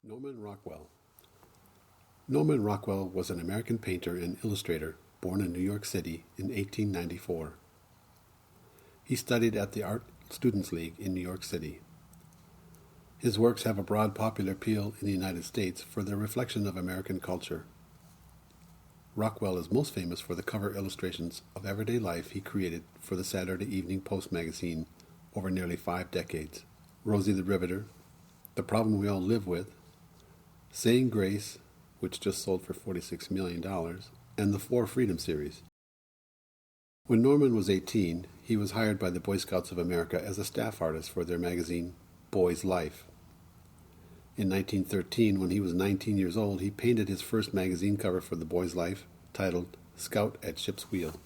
Norman Rockwell. Norman Rockwell was an American painter and illustrator born in New York City in 1894. He studied at the Art Students League in New York City. His works have a broad popular appeal in the United States for their reflection of American culture. Rockwell is most famous for the cover illustrations of everyday life he created for the Saturday Evening Post magazine over nearly 5 decades. Rosie the Riveter, The Problem We All Live With, Saying Grace, which just sold for $46 million, and the Four Freedom series. When Norman was 18, he was hired by the Boy Scouts of America as a staff artist for their magazine, Boy's Life. In 1913, when he was 19 years old, he painted his first magazine cover for the Boy's Life, titled Scout at Ship's Wheel.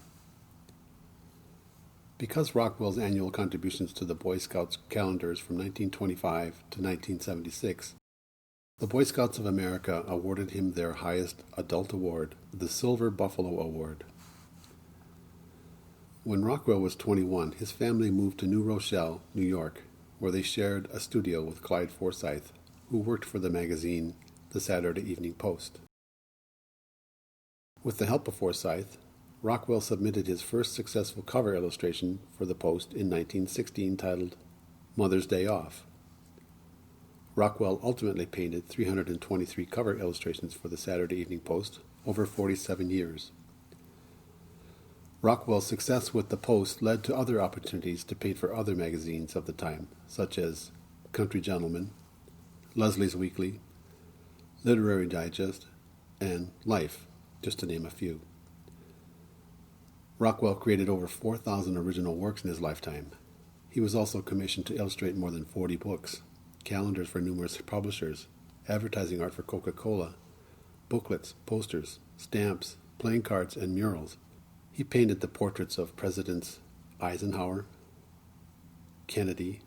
Because Rockwell's annual contributions to the Boy Scouts calendars from 1925 to 1976, the Boy Scouts of America awarded him their highest adult award, the Silver Buffalo Award. When Rockwell was 21, his family moved to New Rochelle, New York, where they shared a studio with Clyde Forsyth, who worked for the magazine, the Saturday Evening Post. With the help of Forsyth, Rockwell submitted his first successful cover illustration for the Post in 1916 titled Mother's Day Off. Rockwell ultimately painted 323 cover illustrations for the Saturday Evening Post over 47 years. Rockwell's success with the Post led to other opportunities to paint for other magazines of the time, such as Country Gentleman, Leslie's Weekly, Literary Digest, and Life, just to name a few. Rockwell created over 4,000 original works in his lifetime. He was also commissioned to illustrate more than 40 books, calendars for numerous publishers, advertising art for Coca-Cola, booklets, posters, stamps, playing cards, and murals. He painted the portraits of Presidents Eisenhower, Kennedy,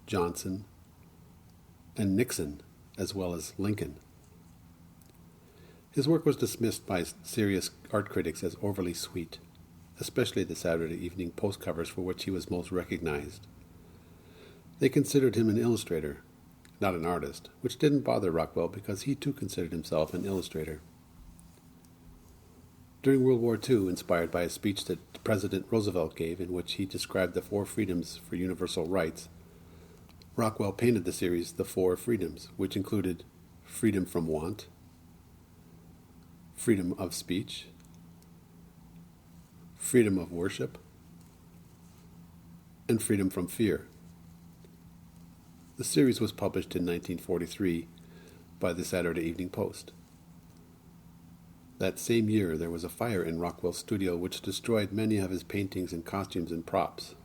Johnson, and Nixon, as well as Lincoln. His work was dismissed by serious art critics as overly sweet, especially the Saturday Evening Post covers for which he was most recognized. They considered him an illustrator, not an artist, which didn't bother Rockwell because he too considered himself an illustrator. During World War II, inspired by a speech that President Roosevelt gave in which he described the 4 freedoms for universal rights, Rockwell painted the series The Four Freedoms, which included freedom from want, freedom of speech, freedom of worship, and freedom from fear. The series was published in 1943 by the Saturday Evening Post. That same year, there was a fire in Rockwell's studio which destroyed many of his paintings and costumes and props.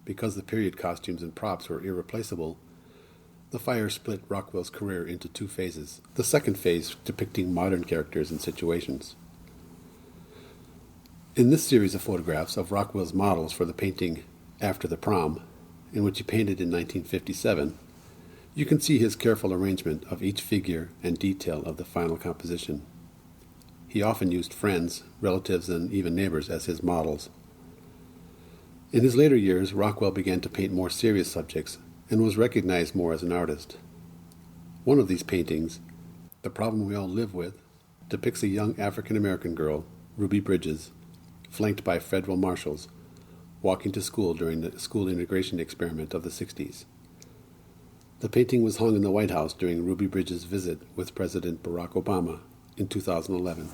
Because the period costumes and props were irreplaceable, the fire split Rockwell's career into 2 phases, the second phase depicting modern characters and situations. In this series of photographs of Rockwell's models for the painting After the Prom, in which he painted in 1957, you can see his careful arrangement of each figure and detail of the final composition. He often used friends, relatives, and even neighbors as his models. In his later years, Rockwell began to paint more serious subjects and was recognized more as an artist. One of these paintings, The Problem We All Live With, depicts a young African-American girl, Ruby Bridges, flanked by federal marshals, walking to school during the school integration experiment of the 60s. The painting was hung in the White House during Ruby Bridges' visit with President Barack Obama in 2011.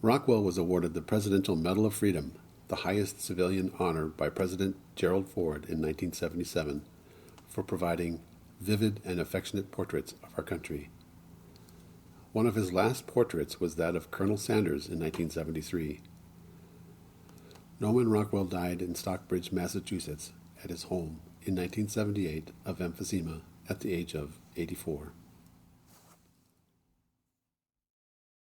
Rockwell was awarded the Presidential Medal of Freedom, the highest civilian honor by President Gerald Ford in 1977, for providing vivid and affectionate portraits of our country. One of his last portraits was that of Colonel Sanders in 1973. Norman Rockwell died in Stockbridge, Massachusetts, at his home in 1978 of emphysema at the age of 84.